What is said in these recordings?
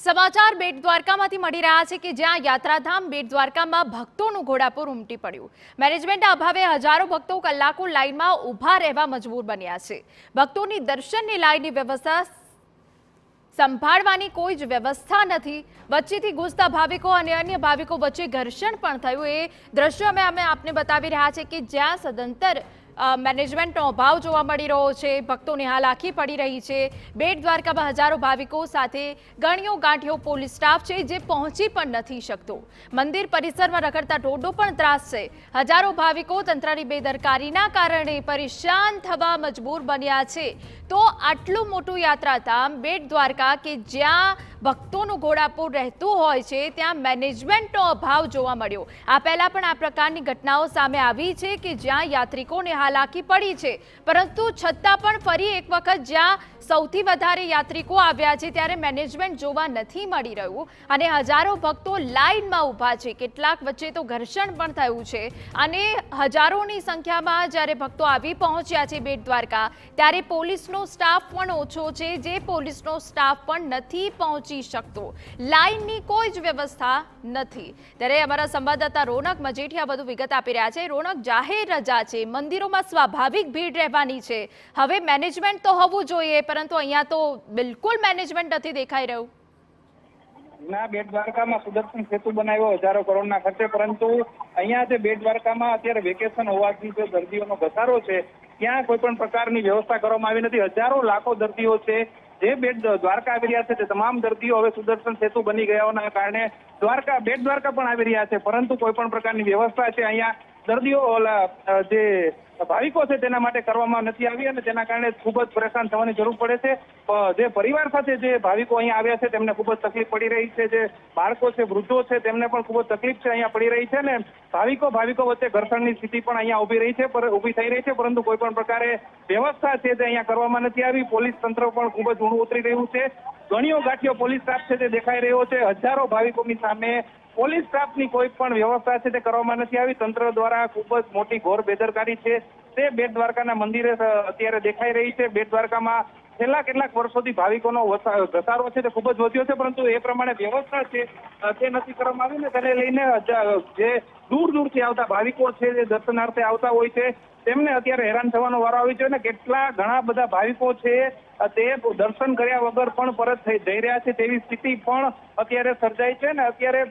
સમાચાર બેટ દ્વારકામાંથી મળી રહ્યા છે કે જ્યાં યાત્રાધામ બેટ દ્વારકામાં ભક્તોનું ઘોડાપુર ઉમટી પડ્યું। મેનેજમેન્ટના અભાવે હજારો ભક્તો કલાકો લાઇનમાં ઊભા રહેવા મજબૂર બન્યા છે। ભક્તોની દર્શનની લાઇનની વ્યવસ્થા સંભાળવાની કોઈ જ વ્યવસ્થા નથી। વચ્ચેથી ઘૂસતા ભાવિકો અને અન્ય ભાવિકો વચ્ચે ઘર્ષણ પણ થયું। એ દ્રશ્ય અમે આપને બતાવી રહ્યા છે કે જ્યાં સદંતર મેનેજમેન્ટનો અભાવ જોવા મળી રહ્યો છે। ભક્તોને હાલાકી પડી રહી છે। બેટ દ્વારકામાં હજારો ભાવિકો સાથે ગણીઓ ગાંઠિયો પોલીસ સ્ટાફ છે જે પહોંચી પણ નથી શકતો। મંદિર પરિસરમાં રખડતા ઢોરનો પણ ત્રાસ છે। હજારો ભાવિકો તંત્રની બેદરકારીના કારણે પરેશાન થવા મજબૂર બન્યા છે। તો આટલું મોટું યાત્રાધામ બેટ દ્વારકા કે જ્યાં ભક્તોનું ઘોડાપુર રહેતું હોય છે ત્યાં મેનેજમેન્ટનો અભાવ જોવા મળ્યો। આ પહેલા પણ આ પ્રકારની ઘટનાઓ સામે આવી છે કે જ્યાં યાત્રિકોને હાલાકી પડી છે, પરંતુ છતાં પણ ફરી એક વખત જ્યાં સૌથી વધારે યાત્રિકો આવ્યા છે ત્યારે મેનેજમેન્ટ જોવા નથી મળી રહ્યું અને હજારો ભક્તો લાઇનમાં ઊભા છે। કેટલાક વચ્ચે તો ઘર્ષણ પણ થયું છે અને હજારોની સંખ્યામાં જ્યારે ભક્તો આવી પહોંચ્યા છે બેટ દ્વારકા ત્યારે પોલીસનો સ્ટાફ પણ ઓછો છે, જે પોલીસનો સ્ટાફ પણ નથી પહોંચી શકતો। લાઇનની કોઈ જ વ્યવસ્થા નથી। ત્યારે અમારા સંવાદદાતા રોનક મજીઠિયા વધુ વિગત આપી રહ્યા છે। રોનક, જાહેર રજા છે, મંદિરોમાં સ્વાભાવિક ભીડ રહેવાની છે, હવે મેનેજમેન્ટ તો હોવું જોઈએ, પરંતુ અહીંયા તો બિલકુલ મેનેજમેન્ટ નથી દેખાઈ રહ્યું। ના, બેટ દ્વારકામાં સુદર્શન સેતુ બનાવ્યો હજારો કરોડના ખર્ચે, પરંતુ અહીંયા જે બેટ દ્વારકામાં અત્યારે વેકેશન હોવાથી જે દર્દીઓનો ઘસારો છે ત્યાં કોઈ પણ પ્રકારની વ્યવસ્થા કરવામાં આવી નથી। હજારો લાખો દર્દીઓ છે જે બેટ દ્વારકા આવી રહ્યા છે તે તમામ દર્દીઓ હવે સુદર્શન સેતુ બની ગયાના કારણે બેટ દ્વારકા પણ આવી રહ્યા છે, પરંતુ કોઈ પણ પ્રકારની વ્યવસ્થા છે અહીંયા દર્દીઓ જે ભાવિકો છે તેના માટે કરવામાં નથી આવી અને તેના કારણે ખૂબ જ પરેશાન થવાની જરૂર પડે છે। જે પરિવાર સાથે જે ભાવિકો અહીંયા આવ્યા છે તેમને ખૂબ જ તકલીફ પડી રહી છે। જે બાળકો છે, વૃદ્ધો છે, તેમને પણ ખૂબ જ તકલીફ છે અહીંયા પડી રહી છે ને ભાવિકો વચ્ચે ઘર્ષણની સ્થિતિ પણ અહીંયા ઊભી થઈ રહી છે, પરંતુ કોઈ પણ પ્રકારે વ્યવસ્થા છે તે અહીંયા કરવામાં નથી આવી। પોલીસ તંત્ર પણ ખૂબ જ ઊણું ઉતરી રહ્યું છે। ગણીઓ ગાંઠિયો પોલીસ સ્ટાફ છે તે દેખાઈ રહ્યો છે। હજારો ભાવિકોની સામે પોલીસ સ્ટાફની કોઈ પણ વ્યવસ્થા છે તે કરવામાં નથી આવી। તંત્ર દ્વારા ખૂબ જ મોટી ઘોર બેદરકારી છે તે બેટ દ્વારકાના મંદિરે અત્યારે દેખાઈ રહી છે। બેટ દ્વારકામાં છેલ્લા કેટલાક વર્ષોથી ભાવિકોનો ઘસારો છે તે ખૂબ જ વધ્યો છે, પરંતુ એ પ્રમાણે વ્યવસ્થા છે તે નથી કરવામાં આવી ને તેને લઈને જે દૂરથી આવતા ભાવિકો છે જે દર્શનાર્થે આવતા હોય છે તેમને અત્યારે હેરાન થવાનો વારો આવી છે અને ઘણા બધા ભાવિકો છે તે દર્શન કર્યા વગર પણ પરત જઈ રહ્યા છે તેવી સ્થિતિ પણ અત્યારે સર્જાઈ છે ને અત્યારે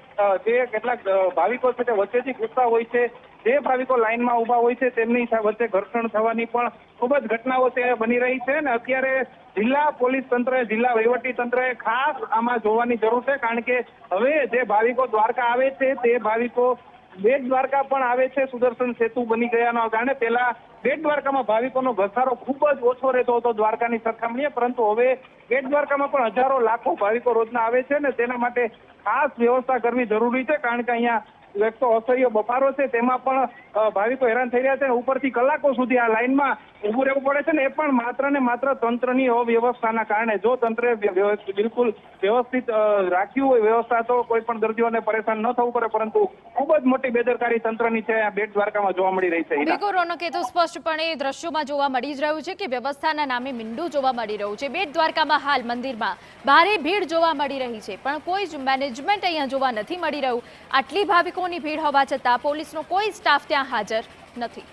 જે કેટલાક ભાવિકો છે તે વચ્ચેથી ઘૂસતા હોય છે, જે ભાવિકો લાઇનમાં ઊભા હોય છે તેમની વચ્ચે ઘર્ષણ થવાની પણ ખૂબ જ ઘટનાઓ છે બની રહી છે ને અત્યારે જિલ્લા પોલીસ તંત્રએ, જિલ્લા વહીવટી તંત્રએ ખાસ આમાં જોવાની જરૂર છે, કારણ કે હવે જે ભાવિકો દ્વારકા આવે છે તે ભાવિકો બેટ દ્વારકા પણ આવે છે સુદર્શન સેતુ બની ગયાના કારણે। પહેલા બેટ દ્વારકામાં ભાવિકોનો ઘસારો ખૂબ જ ઓછો રહેતો હતો દ્વારકાની સરખામણીએ, પરંતુ હવે બેટ દ્વારકામાં પણ હજારો લાખો ભાવિકો રોજના આવે છે ને તેના માટે ખાસ વ્યવસ્થા કરવી જરૂરી છે, કારણ કે અહીંયા એક તો અસહ્ય બફારો છે તેમાં પણ ભાવિકો હેરાન થઈ રહ્યા છે। ઉપરથી કલાકો સુધી આ લાઇનમાં ઊભું રહેવું પડે છે ને એ પણ માત્ર ને માત્ર તંત્રની અવ્યવસ્થાના કારણે। જો તંત્રે બિલકુલ વ્યવસ્થિત રાખ્યું હોય વ્યવસ્થા તો કોઈ પણ દર્દીઓને પરેશાન ન થવું પડે, પરંતુ ખૂબ જ મોટી બેદરકારી તંત્રની છે આ બેટ દ્વારકામાં જોવા મળી રહી છે। બિલકુલ રોનક, એ તો સ્પષ્ટપણે દ્રશ્યોમાં જોવા મળી જ રહ્યું છે કે વ્યવસ્થાના નામે મીંડું જોવા મળી રહ્યું છે। બેટ દ્વારકામાં હાલ મંદિરમાં ભારે ભીડ જોવા મળી રહી છે, પણ કોઈ જ મેનેજમેન્ટ અહીંયા જોવા નથી મળી રહ્યું। આટલી ભાવિકોની ભીડ હોવા છતાં પોલીસનો કોઈ સ્ટાફ ત્યાં હાજર નથી।